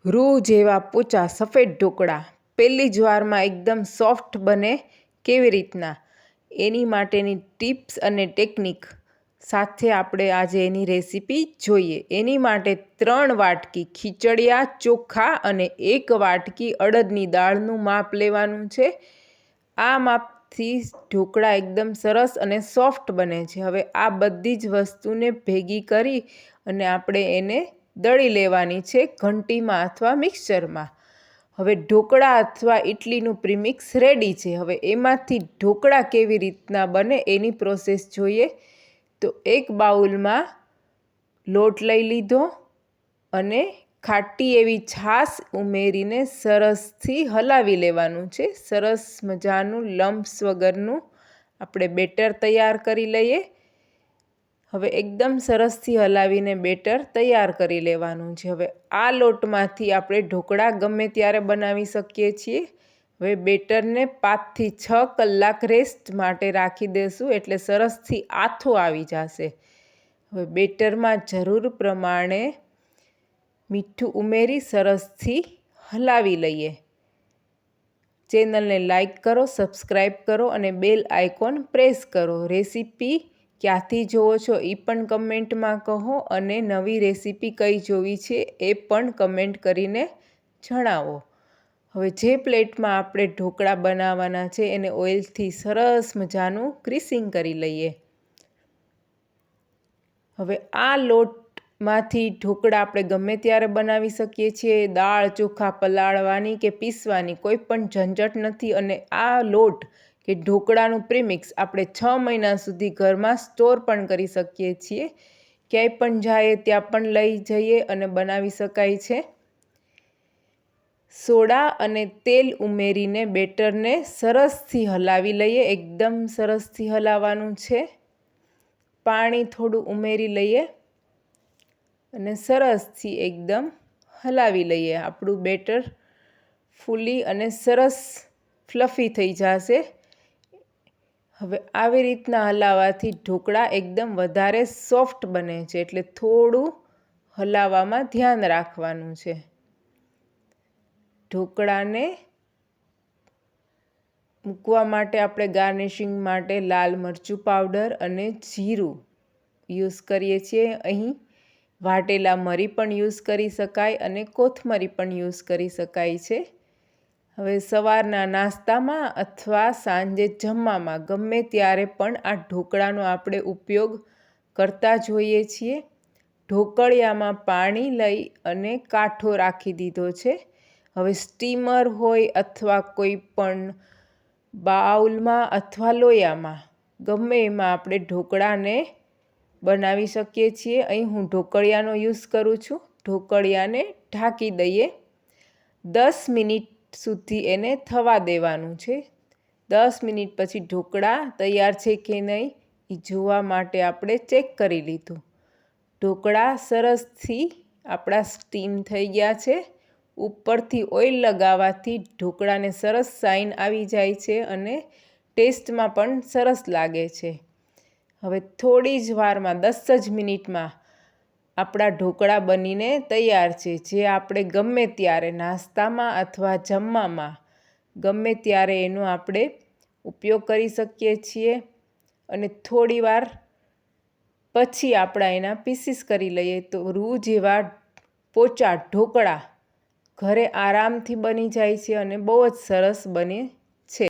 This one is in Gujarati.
રૂ જેવા પોચા સફેદ ઢોકળા પહેલી જ વારમાં એકદમ સોફ્ટ બને કેવી રીતના, એની માટેની ટિપ્સ અને ટેકનિક સાથે આપણે આજે એની રેસીપી જોઈએ. એની માટે 3 વાટકી ખીચડિયા ચોખા અને 1 વાટકી અડદની દાળનું માપ લેવાનું છે. આ માપથી ઢોકળા એકદમ સરસ અને સોફ્ટ બને છે. હવે આ બધી જ વસ્તુને ભેગી કરી અને આપણે એને દળી લેવાની છે ઘંટીમાં અથવા મિક્સચરમાં. હવે ઢોકળા અથવા ઇડલીનું પ્રીમિક્સ રેડી છે. હવે એમાંથી ઢોકળા કેવી રીતના બને એની પ્રોસેસ જોઈએ. તો એક બાઉલમાં લોટ લઈ લીધો અને ખાટી એવી છાશ ઉમેરીને સરસથી હલાવી લેવાનું છે. સરસ મજાનું લમ્પ્સ વગરનું આપણે બેટર તૈયાર કરી લઈએ. હવે એકદમ સરસથી હલાવીને બેટર તૈયાર કરી લેવાનું છે. હવે આ લોટમાંથી આપણે ઢોકળા ગમે ત્યારે બનાવી શકીએ છીએ. હવે બેટરને 5 થી 6 કલાક રેસ્ટ માટે રાખી દઈશું એટલે સરસથી આથો આવી જશે. હવે બેટરમાં જરૂર પ્રમાણે મીઠું ઉમેરી સરસથી હલાવી લઈએ. ચેનલને લાઈક કરો, સબસ્ક્રાઈબ કરો અને બેલ આઇકોન પ્રેસ કરો. રેસીપી ક્યાંથી જોવો છો એ પણ કમેન્ટમાં કહો અને નવી રેસીપી કઈ જોવી છે એ પણ કમેન્ટ કરીને જણાવો. હવે જે પ્લેટમાં આપણે ઢોકળા બનાવવાના છે એને ઓઇલથી સરસ મજાનું ગ્રીસિંગ કરી લઈએ. હવે આ લોટમાંથી ઢોકળા આપણે ગમે ત્યારે બનાવી શકીએ છીએ. દાળ ચોખા પલાળવાની કે પીસવાની કોઈ પણ ઝંઝટ નથી અને આ લોટ કે ઢોકળાનું પ્રીમિક્સ આપણે 6 મહિના સુધી ઘરમાં સ્ટોર પણ કરી શકીએ છીએ. ક્યાંય પણ જાય ત્યાં પણ લઈ જઈએ અને બનાવી શકાય છે. સોડા અને તેલ ઉમેરીને બેટરને સરસથી હલાવી લઈએ. એકદમ સરસથી હલાવવાનું છે. પાણી થોડું ઉમેરી લઈએ અને સરસથી એકદમ હલાવી લઈએ. આપણું બેટર ફૂલી અને સરસ ફ્લફી થઈ જશે. હવે આવી રીતના હલાવવાથી ઢોકળા એકદમ વધારે સોફ્ટ બને છે એટલે થોડું હલાવવામાં ધ્યાન રાખવાનું છે. ઢોકળાને મૂકવા માટે આપણે ગાર્નિશિંગ માટે લાલ મરચું પાવડર અને જીરું યુઝ કરીએ છીએ. અહીં વાટેલા મરી પણ યુઝ કરી શકાય અને કોથમરી પણ યુઝ કરી શકાય છે. હવે સવારના નાસ્તામાં અથવા સાંજે જમવામાં ગમે ત્યારે પણ આ ઢોકળાનો આપણે ઉપયોગ કરતા જોઈએ છીએ. ઢોકળિયામાં પાણી લઈ અને કાંઠો રાખી દીધો છે. હવે સ્ટીમર હોય અથવા કોઈ પણ બાઉલમાં અથવા લોયામાં ગમે એમાં આપણે ઢોકળાને બનાવી શકીએ છીએ. અહીં હું ઢોકળિયાનો યુઝ કરું છું. ઢોકળિયાને ઢાંકી દઈએ. 10 મિનિટ સુધી એને થવા દેવાનું છે. 10 મિનિટ પછી ઢોકળા તૈયાર છે કે નહીં એ જોવા માટે આપણે ચેક કરી લીધું. ઢોકળા સરસથી આપણા સ્ટીમ થઈ ગયા છે. ઉપરથી ઓઇલ લગાવવાથી ઢોકળાને સરસ શાઇન આવી જાય છે અને ટેસ્ટમાં પણ સરસ લાગે છે. હવે થોડી જ વારમાં 10 જ મિનિટમાં આપણા ઢોકળા બનીને તૈયાર છે. જે આપણે ગમે ત્યારે નાસ્તામાં અથવા જમવામાં ગમે ત્યારે એનો આપણે ઉપયોગ કરી શકીએ છીએ. અને થોડી વાર પછી આપણા એના પીસીસ કરી લઈએ તો રૂ જેવા પોચા ઢોકળા ઘરે આરામથી બની જાય છે અને બહુ જ સરસ બને